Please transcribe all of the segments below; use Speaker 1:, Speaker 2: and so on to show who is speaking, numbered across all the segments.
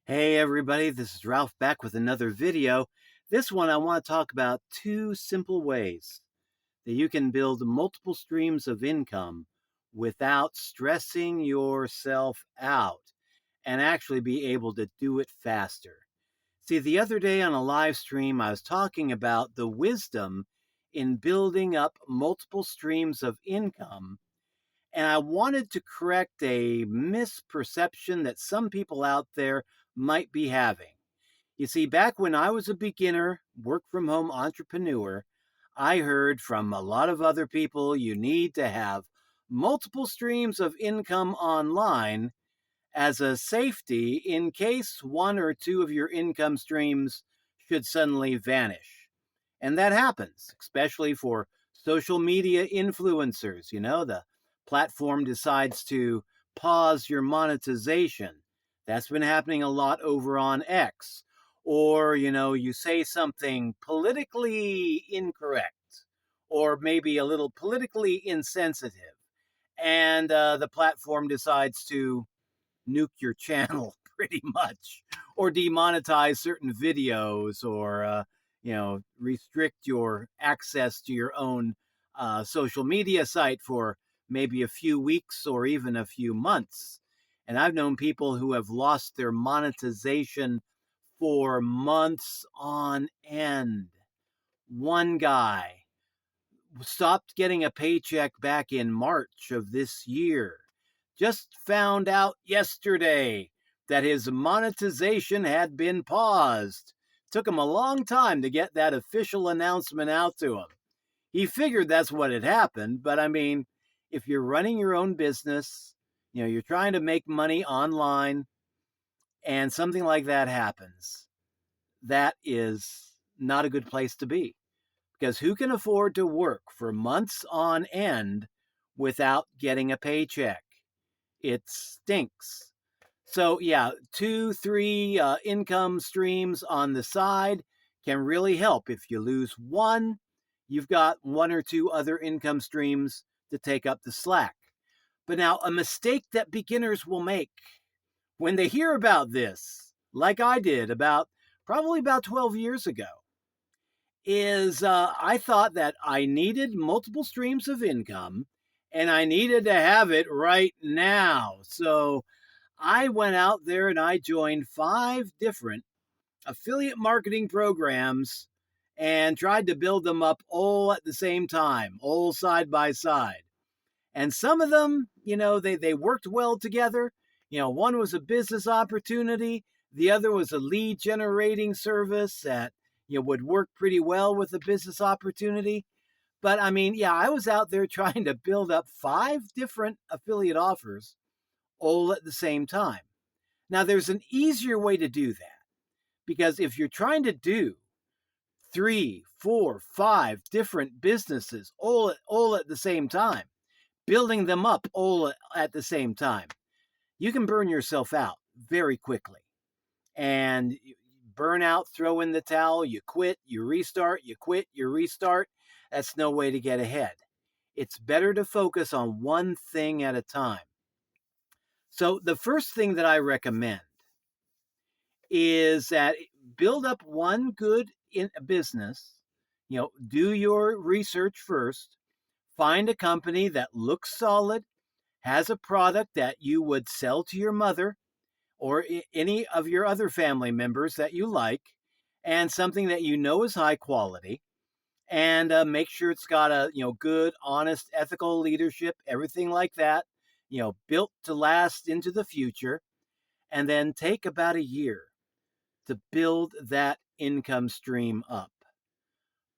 Speaker 1: Hey everybody, this is Ralph back with another video. This one I want to talk about two simple ways that you can build multiple streams of income without stressing yourself out and actually be able to do it faster. See, the other day on a live stream, I was talking about the wisdom in building up multiple streams of income, and I wanted to correct a misperception that some people out there might be having. You see, back when I was a beginner, work from home entrepreneur, I heard from a lot of other people you need to have multiple streams of income online as a safety in case one or two of your income streams should suddenly vanish. And that happens, especially for social media influencers. The platform decides to pause your monetization. That's been happening a lot over on X. Or, you say something politically incorrect or maybe a little politically insensitive, and the platform decides to nuke your channel pretty much, or demonetize certain videos, or restrict your access to your own social media site for maybe a few weeks or even a few months. And I've known people who have lost their monetization for months on end. One guy stopped getting a paycheck back in March of this year. Just found out yesterday that his monetization had been paused. Took him a long time to get that official announcement out to him. He figured that's what had happened, but I mean, if you're running your own business, you're trying to make money online and something like that happens, that is not a good place to be. Because who can afford to work for months on end without getting a paycheck? It stinks. So, yeah, two, three income streams on the side can really help. If you lose one, you've got one or two other income streams to take up the slack. But now, a mistake that beginners will make when they hear about this, like I did probably about 12 years ago, is I thought that I needed multiple streams of income and I needed to have it right now. So I went out there and I joined 5 different affiliate marketing programs and tried to build them up all at the same time, all side by side. And some of them, they worked well together. One was a business opportunity, the other was a lead generating service that would work pretty well with a business opportunity. But I mean, yeah, I was out there trying to build up 5 different affiliate offers all at the same time. Now, there's an easier way to do that, because if you're trying to do 3, 4, 5 different businesses all at the same time, building them up all at the same time, you can burn yourself out very quickly. And burn out, throw in the towel, you quit, you restart, you quit, you restart. That's no way to get ahead. It's better to focus on one thing at a time. So the first thing that I recommend is that build up one good in a business. Do your research first. Find a company that looks solid, has a product that you would sell to your mother or any of your other family members that you like, and something that is high quality, and make sure it's got a good, honest, ethical leadership, everything like that, built to last into the future, and then take about a year to build that income stream up.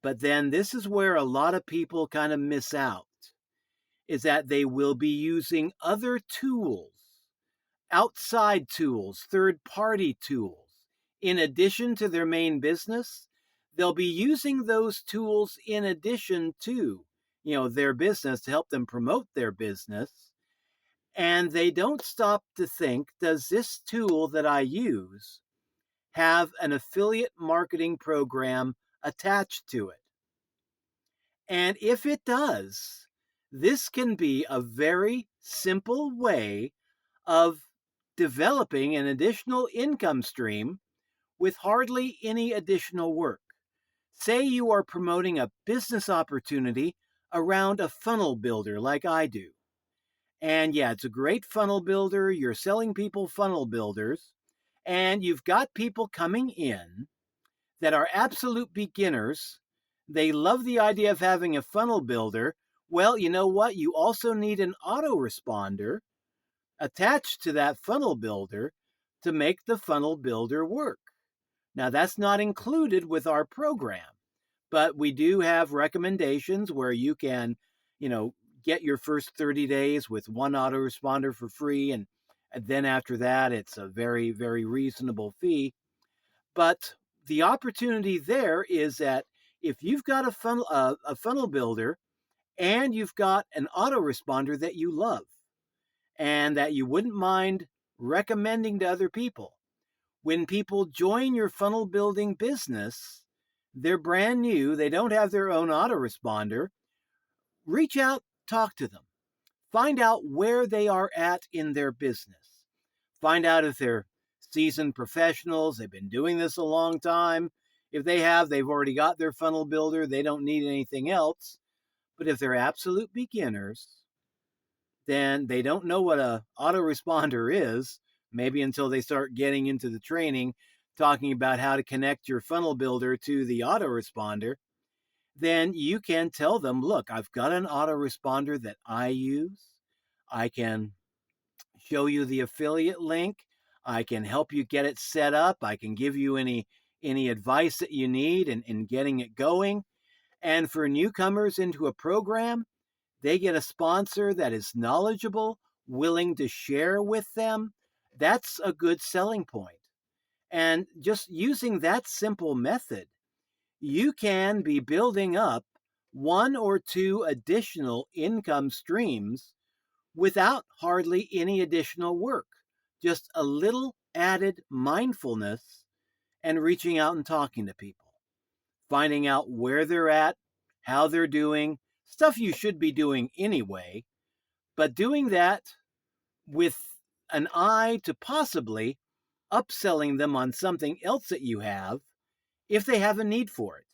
Speaker 1: But then this is where a lot of people kind of miss out, is that they will be using other tools, outside tools, third-party tools, in addition to their main business. They'll be using those tools in addition to, their business, to help them promote their business. And they don't stop to think, does this tool that I use have an affiliate marketing program attached to it? And if it does, this can be a very simple way of developing an additional income stream with hardly any additional work. Say you are promoting a business opportunity around a funnel builder like I do. And yeah, it's a great funnel builder. You're selling people funnel builders, and you've got people coming in that are absolute beginners. They love the idea of having a funnel builder. Well, you know what? You also need an autoresponder attached to that funnel builder to make the funnel builder work. Now, that's not included with our program, but we do have recommendations where you can, get your first 30 days with one autoresponder for free. And then after that, it's a very, very reasonable fee. But the opportunity there is that if you've got a funnel builder and you've got an autoresponder that you love and that you wouldn't mind recommending to other people, when people join your funnel building business, they're brand new, they don't have their own autoresponder, reach out, talk to them. Find out where they are at in their business. Find out if they're seasoned professionals, they've been doing this a long time. If they have, they've already got their funnel builder, they don't need anything else. But if they're absolute beginners, then they don't know what a autoresponder is, maybe until they start getting into the training, talking about how to connect your funnel builder to the autoresponder. Then you can tell them, look, I've got an autoresponder that I use. I can show you the affiliate link. I can help you get it set up. I can give you any advice that you need in getting it going. And for newcomers into a program, they get a sponsor that is knowledgeable, willing to share with them. That's a good selling point. And just using that simple method, you can be building up one or two additional income streams without hardly any additional work. Just a little added mindfulness and reaching out and talking to people, finding out where they're at, how they're doing, stuff you should be doing anyway, but doing that with an eye to possibly upselling them on something else that you have if they have a need for it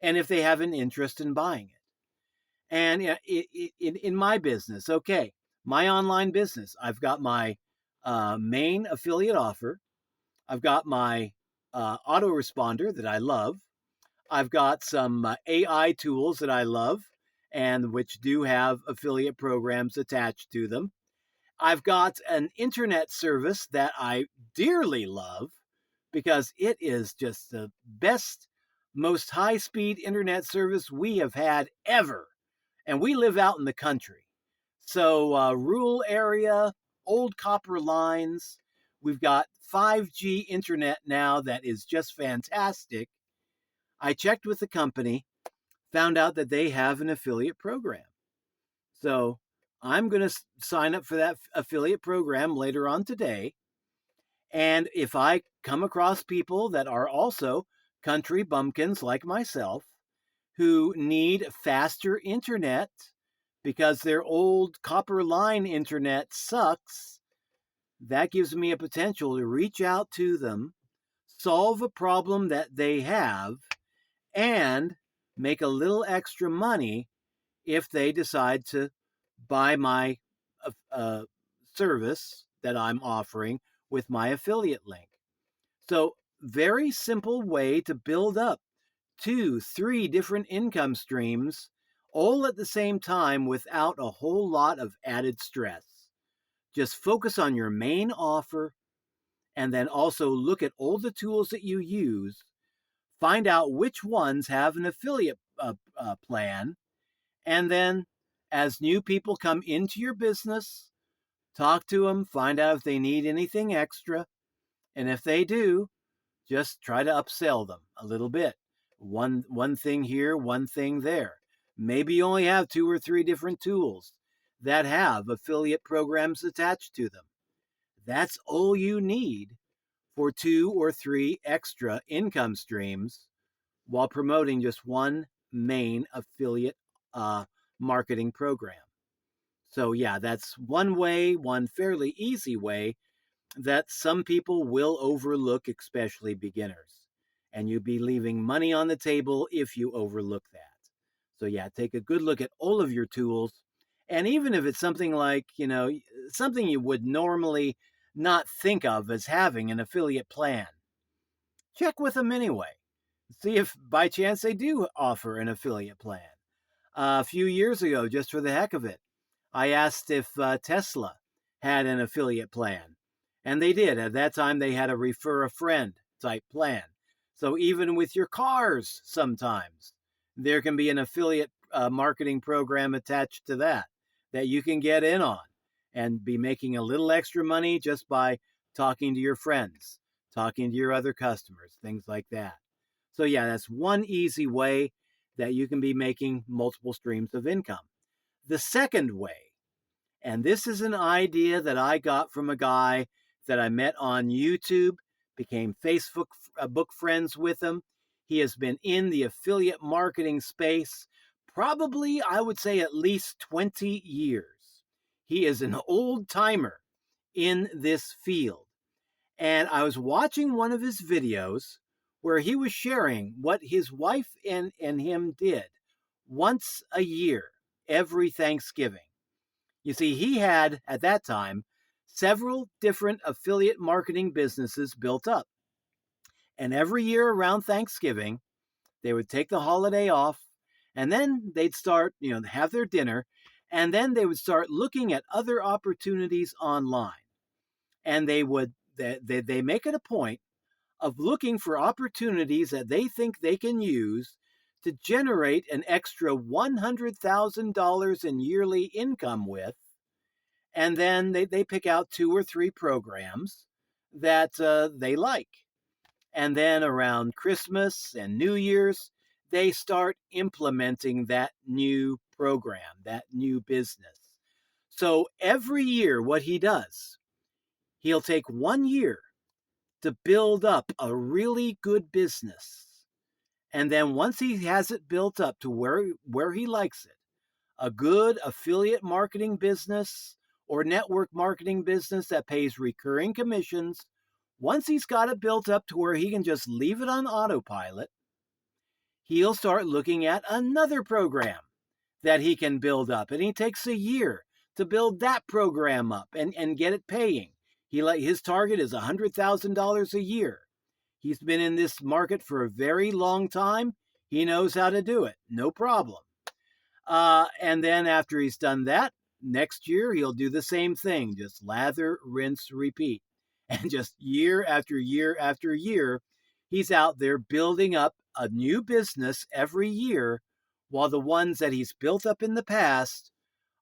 Speaker 1: and if they have an interest in buying it. And in my business, okay, my online business, I've got my main affiliate offer. I've got my autoresponder that I love. I've got some AI tools that I love and which do have affiliate programs attached to them. I've got an internet service that I dearly love because it is just the best, most high-speed internet service we have had ever. And we live out in the country. So rural area, old copper lines. We've got 5G internet now that is just fantastic. I checked with the company, found out that they have an affiliate program. So I'm going to sign up for that affiliate program later on today. And if I come across people that are also country bumpkins like myself who need faster internet because their old copper line internet sucks, that gives me a potential to reach out to them, solve a problem that they have, and make a little extra money if they decide to buy my service that I'm offering with my affiliate link. So, very simple way to build up 2, 3 different income streams all at the same time without a whole lot of added stress. Just focus on your main offer and then also look at all the tools that you use. Find out which ones have an affiliate plan. And then as new people come into your business, talk to them, find out if they need anything extra. And if they do, just try to upsell them a little bit. One thing here, one thing there. Maybe you only have 2 or 3 different tools that have affiliate programs attached to them. That's all you need for 2 or 3 extra income streams while promoting just one main affiliate marketing program. So yeah, that's one way, one fairly easy way that some people will overlook, especially beginners. And you'd be leaving money on the table if you overlook that. So, yeah, take a good look at all of your tools. And even if it's something like, something you would normally not think of as having an affiliate plan, check with them anyway. See if by chance they do offer an affiliate plan. A few years ago, just for the heck of it, I asked if Tesla had an affiliate plan, and they did. At that time, they had a refer a friend type plan. So even with your cars, sometimes there can be an affiliate marketing program attached to that you can get in on and be making a little extra money just by talking to your friends, talking to your other customers, things like that. So, yeah, that's one easy way that you can be making multiple streams of income. The second way, and this is an idea that I got from a guy that I met on YouTube, became Facebook book friends with him. He has been in the affiliate marketing space probably, I would say, at least 20 years. He is an old timer in this field. And I was watching one of his videos where he was sharing what his wife and him did once a year, every Thanksgiving. You see, he had, at that time, several different affiliate marketing businesses built up. And every year around Thanksgiving, they would take the holiday off, and then they'd start, have their dinner, and then they would start looking at other opportunities online. And they make it a point of looking for opportunities that they think they can use to generate an extra $100,000 in yearly income with. And then they pick out 2 or 3 programs that they like. And then around Christmas and New Year's, they start implementing that new program, that new business. So every year, what he does, he'll take 1 year to build up a really good business. And then once he has it built up to where he likes it, a good affiliate marketing business or network marketing business that pays recurring commissions, once he's got it built up to where he can just leave it on autopilot, he'll start looking at another program that he can build up. And he takes a year to build that program up and get it paying. His target is $100,000 a year. He's been in this market for a very long time. He knows how to do it. No problem. And then after he's done that, next year he'll do the same thing. Just lather, rinse, repeat. And just year after year after year, he's out there building up a new business every year, while the ones that he's built up in the past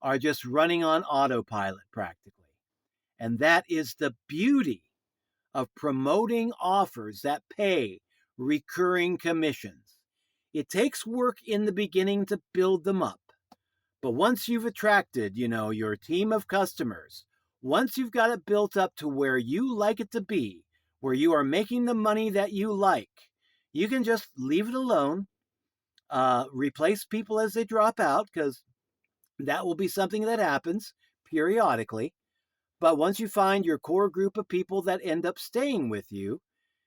Speaker 1: are just running on autopilot practically. And that is the beauty of promoting offers that pay recurring commissions. It takes work in the beginning to build them up. But once you've attracted, your team of customers, once you've got it built up to where you like it to be, where you are making the money that you like, you can just leave it alone, replace people as they drop out, because that will be something that happens periodically. But once you find your core group of people that end up staying with you,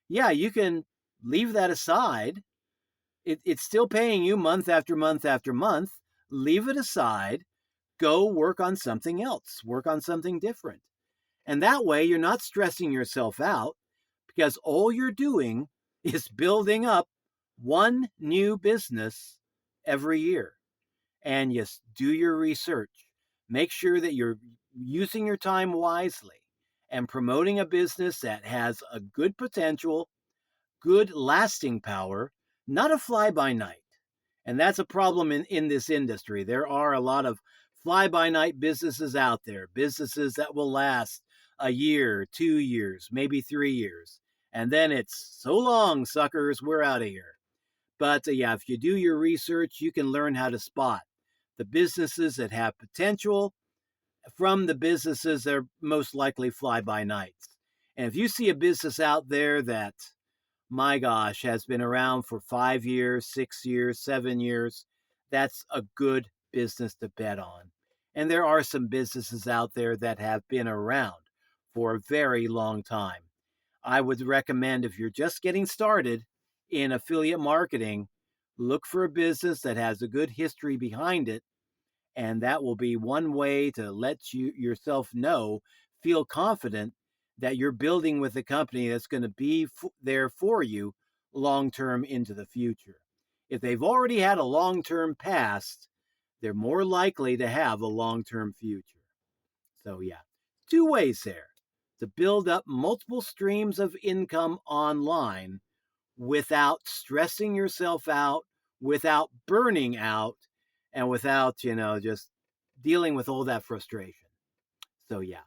Speaker 1: yeah, you can leave that aside. It's still paying you month after month after month. Leave it aside. Go work on something else. Work on something different. And that way you're not stressing yourself out, because all you're doing is building up one new business every year. And yes, do your research. Make sure that you're using your time wisely and promoting a business that has a good potential, good lasting power, not a fly-by-night. And that's a problem in this industry. There are a lot of fly-by-night businesses out there, businesses that will last a year, 2 years, maybe 3 years. And then it's so long, suckers, we're out of here. But yeah, if you do your research, you can learn how to spot the businesses that have potential from the businesses that are most likely fly-by-nights. And if you see a business out there that, my gosh, has been around for 5 years, 6 years, 7 years, that's a good business to bet on. And there are some businesses out there that have been around for a very long time. I would recommend, if you're just getting started in affiliate marketing, look for a business that has a good history behind it, and that will be one way to let you yourself know, feel confident that you're building with a company that's going to be there for you long term into the future. If they've already had a long term past, they're more likely to have a long term future. So, yeah, two ways there to build up multiple streams of income online without stressing yourself out, without burning out, and without, just dealing with all that frustration. So, yeah,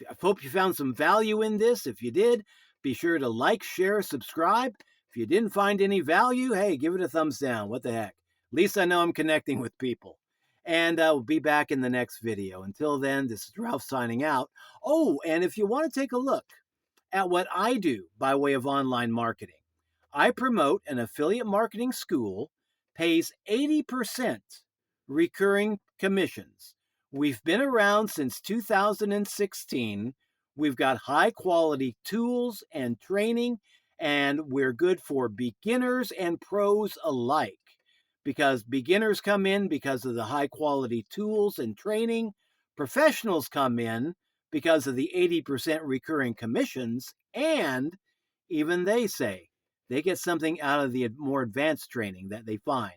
Speaker 1: I hope you found some value in this. If you did, be sure to like, share, subscribe. If you didn't find any value, hey, give it a thumbs down. What the heck? At least I know I'm connecting with people. And we'll be back in the next video. Until then, this is Ralph signing out. Oh, and if you want to take a look at what I do by way of online marketing, I promote an affiliate marketing school, pays 80% recurring commissions. We've been around since 2016. We've got high quality tools and training, and we're good for beginners and pros alike, because beginners come in because of the high quality tools and training. Professionals come in because of the 80% recurring commissions, and even they say they get something out of the more advanced training that they find.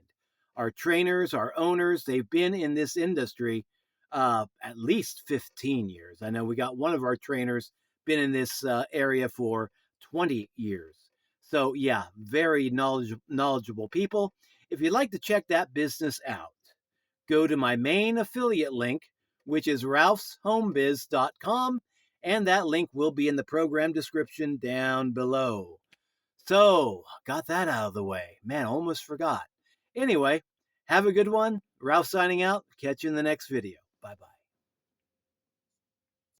Speaker 1: Our trainers, our owners, they've been in this industry at least 15 years. I know we got one of our trainers been in this area for 20 years. So, yeah, very knowledgeable people. If you'd like to check that business out, go to my main affiliate link, which is ralphshomebiz.com, and that link will be in the program description down below. So, got that out of the way. Man, almost forgot. Anyway, have a good one. Ralph signing out. Catch you in the next video. Bye-bye.